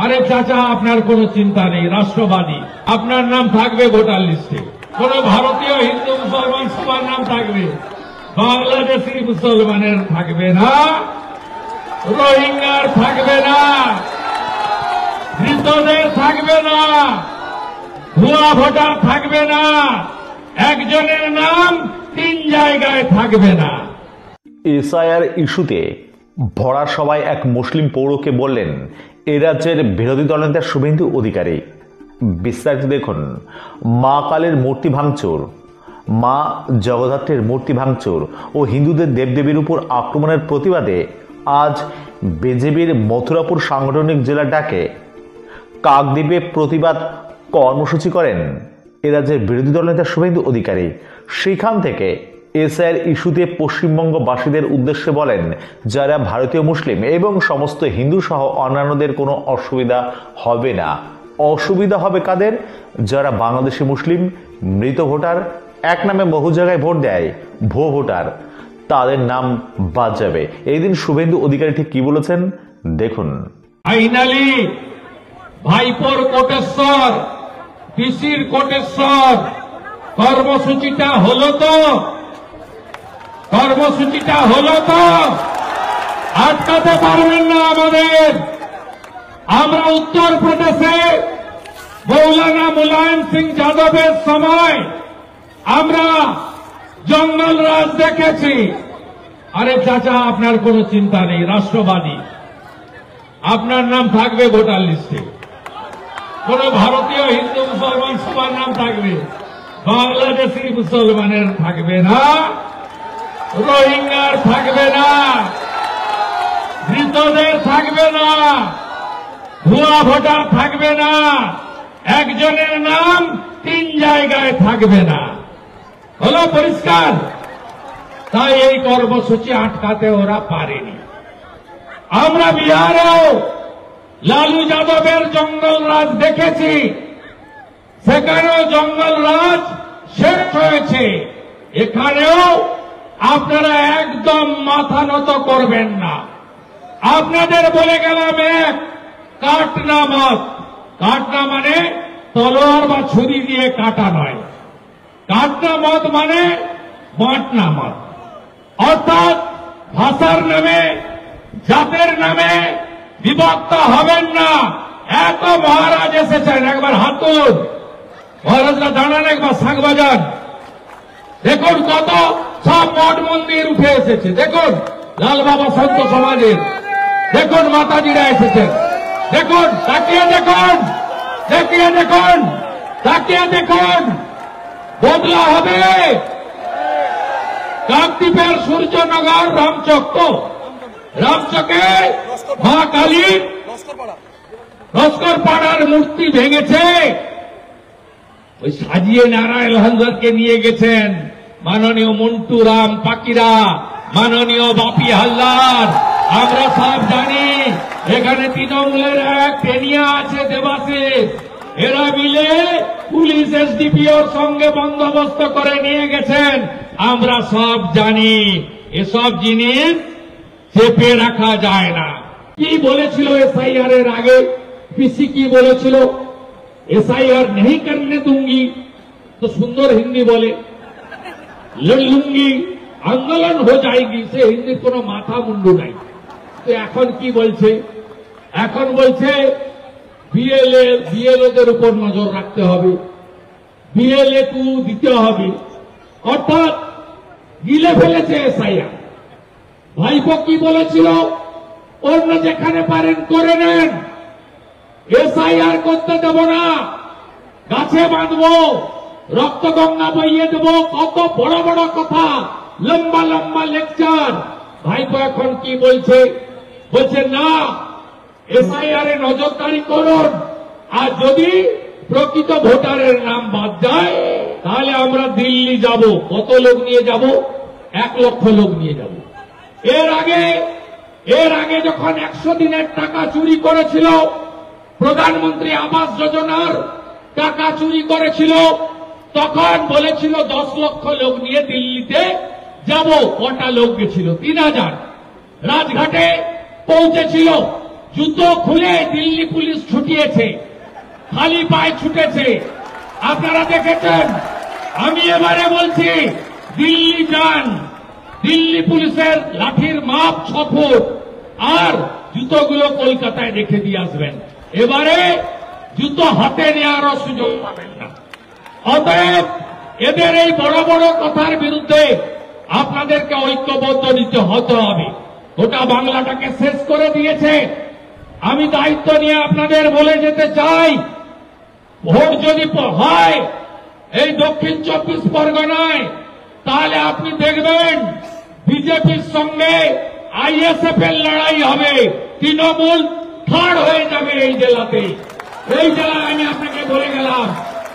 আরে চাচা, আপনার কোনো চিন্তা নেই, রাষ্ট্রবাদী, আপনার নাম থাকবে ভোটার লিস্টে। কোন ভারতীয় হিন্দু মুসলমান সবার নাম থাকবে, বাংলাদেশি মুসলমানের থাকবে না, রোহিঙ্গার থাকবে না, মৃতদের থাকবে না, ভুয়া ভোটার থাকবে না, একজনের নাম 3 জায়গায় থাকবে না। এসআইআর ইস্যুতে ভরা সভায় এক মুসলিম পৌরকে বললেন এ রাজ্যের বিরোধী দলনেতা শুভেন্দু অধিকারী। বিস্তারিত দেখুন। মা কালীর মূর্তি ভাঙচুর, মা জগদ্ধাত্রীর মূর্তি ভাঙচুর ও হিন্দুদের দেবদেবীর উপর আক্রমণের প্রতিবাদে আজ বিজেপির মথুরাপুর সাংগঠনিক জেলার ডাকে কাকদ্বীপে প্রতিবাদ কর্মসূচি করেন এ রাজ্যের বিরোধী দলনেতা শুভেন্দু অধিকারী। সেখান থেকে এসআইআর ইস্যুতে পশ্চিমবঙ্গবাসীদের উদ্দেশ্যে বলেন, যারা ভারতীয় মুসলিম এবং সমস্ত হিন্দু সহ অন্যান্যদের কোনো অসুবিধা হবে না। অসুবিধা হবে কাদের? যারা বাংলাদেশি মুসলিম, মৃত ভোটার, এক নামে বহু জায়গায় ভোট দেয়, ভুয়ো ভোটার, তাদের নাম বাদ যাবে। এই দিন শুভেন্দু অধিকারী ঠিক কি বলেছেন দেখুন। ফাইনালি ভাইপোর কোটেশ্বর, পিসির কোটেশ্বর, কর্মসূচিটা হলো তো? কর্মসূচিটা হলো তো? আটকাতে পারবেন না আমাদের। আমরা উত্তরপ্রদেশে মৌলানা মুলায়ম সিং যাদবের সময় আমরা জঙ্গল রাজ দেখেছি। আরে চাচা, আপনার কোনো চিন্তা নেই, রাষ্ট্রবাদী, আপনার নাম থাকবে ভোটার লিস্টে। কোন ভারতীয় হিন্দু মুসলমান সবার নাম থাকবে, বাংলাদেশি মুসলমানের থাকবে না, রোহিঙ্গার থাকবে না, মৃতদের থাকবে না, ভুয়া ভোটার থাকবে না, একজনের নাম 3 জায়গায় থাকবে না। হলো পরিষ্কার? তাই এই কর্মসূচি আটকাতে ওরা পারেনি। আমরা বিহারেও লালু যাদবের জঙ্গল রাজ দেখেছি, সেখানেও জঙ্গল রাজ শেষ হয়েছে। এখানেও আপনারা একদম মাথা নত করবেন না। আপনাদের বলে গেলাম, এক, কাটনা মত। কাটনা মানে তলোয়ার বা ছুরি দিয়ে কাটা নয়। কাটনা মত মানে বাঁটনা মত, অর্থাৎ ভাষার নামে, জাতের নামে বিভক্ত হবেন না। এত মহারাজ এসেছেন, একবার হাত তুলুন, মহারাজরা দাঁড়ান, একবার শাঁখ বাজান। দেখুন কত সব মঠ মন্দির উঠে এসেছে। দেখুন লাল বাবা সন্ত সমাজের, দেখুন মাতাজিরা এসেছেন, দেখুন, তাকিয়ে দেখুন, তাকিয়ে দেখুন, তাকিয়ে দেখুন। বদলা হবে। কাকদ্বীপের সূর্যনগর রামচক, তো রামচকে মা কালীর লস্কর পাড়ার মূর্তি ভেঙেছে। ওই সাজিয়ে নারায়ণ হালদারকে নিয়ে গেছেন মাননীয় মন্টু রাম পাকিরা, মাননীয় বাপি হালদার। আমরা সব জানি এখানে তৃণমূলের এক টেনিয়া আছে, দেবাশিস। এরা মিলে পুলিশ এসডিপিওর সঙ্গে বন্দোবস্ত করে নিয়ে গেছেন। আমরা সব জানি। এসব জিনিস চেপে রাখা যায় না। কি বলেছিল এসআইআর এর আগে? পিসি কি বলেছিল? एसआईआर नहीं करने दूंगी, तो सुंदर हिंदी बोले, लड़ लूंगी, आंदोलन हो जाएगी, से हिंदी कोनो माथा मुंडू नहीं। तो এখন কি বলছে? এখন বলছে বিএলওদের উপর নজর রাখতে হবে, বিএলএ টু দিতে হবে, অর্থাৎ গিলে ফেলেছে এসআইআর। ভাইপো কি বলেছিল? অন্য যেখানে পারেন করে নেন, এসআইআর করতে দেব না, গাছে বাঁধবো, রক্ত গঙ্গা বইয়ে দেব, কত বড় বড় কথা, লম্বা লম্বা লেকচার। ভাইপো এখন কি বলছে? বলছে না, এসআইআর এ নজরদারি করুন, আর যদি প্রকৃত ভোটারের নাম বাদ যায় তাহলে আমরা দিল্লি যাব। কত লোক নিয়ে যাব? 1 লক্ষ লোক নিয়ে যাব। এর আগে যখন 100 দিনের টাকা চুরি করেছিল, প্রধানমন্ত্রী আবাস যোজনার টাকা চুরি করেছিল, তখন বলেছিল 10 লক্ষ লোক নিয়ে দিল্লিতে যাব। কটা লোক গেছিল? 3000। রাজঘাটে পৌঁছেছিল, জুতো খুলে দিল্লি পুলিশ ছুটে ছুটিয়েছে, খালি পায়ে ছুটেছে, আপনারা দেখেছেন। আমি এবারে বলছি, দিল্লি যান, দিল্লি পুলিশের লাঠির মাপ 6 ফুট, আর জুতোগুলো কলকাতায় রেখে দিয়ে আসবেন। এবারে জুতো হাতে নেওয়ারও সুযোগ পাবেন না। অতএব এদের এই বড় বড় কথার বিরুদ্ধে আপনাদেরকে ঐক্যবদ্ধ হতে হবে। গোটা বাংলাটাকে শেষ করে দিয়েছে। আমি দায়িত্ব নিয়ে আপনাদের বলে যেতে চাই, ভোট যদি হয় এই দক্ষিণ 24 পরগনায়, তাহলে আপনি দেখবেন বিজেপির সঙ্গে আইএসএফ এর লড়াই হবে। তৃণমূল থার্ড হয়ে যাবে এই জেলাতে। এই জেলায় আমি আপনাকে বলে গেলাম,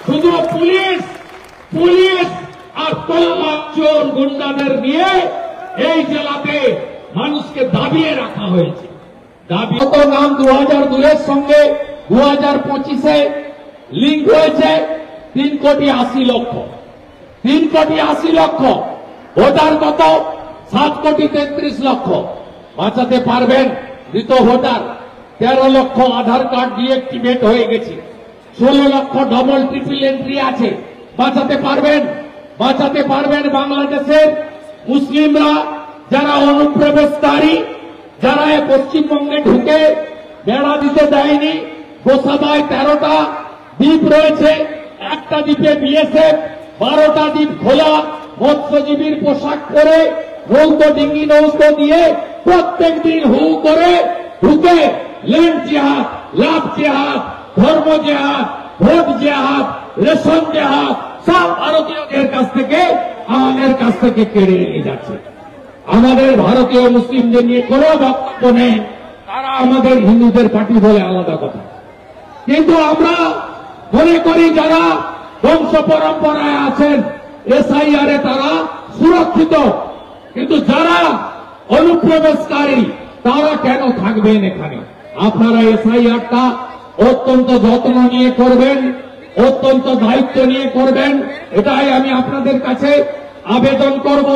শুধু পুলিশ আর তলমা চোর গুন্ডাদের নিয়ে এই জেলাতে মানুষকে দাবিয়ে রাখা হয়েছে। কত নাম 2002 সঙ্গে 2025 লিঙ্ক হয়েছে 3,80,00,000। 3,80,00,000 ভোটার কত? 7,33,00,000। বাঁচাতে পারবেন মৃত ভোটার? 13 লক্ষ আধার কার্ড ডিএক্টিভেট হয়ে গেছে, 16 লক্ষ ডবল ট্রিপল এন্ট্রি আছে। বাঁচাতে পারবেন? বাঁচাতে পারবেন বাংলাদেশের মুসলিমরা যারা অনুপ্রবেশকারী, যারা পশ্চিমবঙ্গে ঢুকে বেড়া দিতে দেয়নি? গোসাবায় 13টা দ্বীপ রয়েছে, একটা দ্বীপে বিএসএফ, 12টা দ্বীপ খোলা, মৎস্যজীবীর পোশাক পরে নৌকো ডিঙ্গি নৌকো দিয়ে প্রত্যেক দিন হু করে ঢুকে ল্যান্ড জেহাদ, লাভ জেহাদ, ধর্ম জেহাদ, ভোট জেহাদ, রেশন জেহাদ সব ভারতীয়দের কাছ থেকে আমাদের কাছ থেকে কেড়ে নিয়ে যাচ্ছে। আমাদের ভারতীয় মুসলিমদের নিয়ে কোনো বক্তব্য নেই, তারা আমাদের হিন্দুদের পার্টি বলে আলাদা কথা। কিন্তু আমরা মনে করি যারা বংশ পরম্পরায় আছেন এসআইআর এ তারা সুরক্ষিত, কিন্তু যারা অনুপ্রবেশকারী তারা কেন থাকবেন এখানে? আপনারা এসআইআরটা অত্যন্ত যত্ন নিয়ে করবেন, অত্যন্ত দায়িত্ব নিয়ে করবেন, এটাই আমি আপনাদের কাছে আবেদন করব।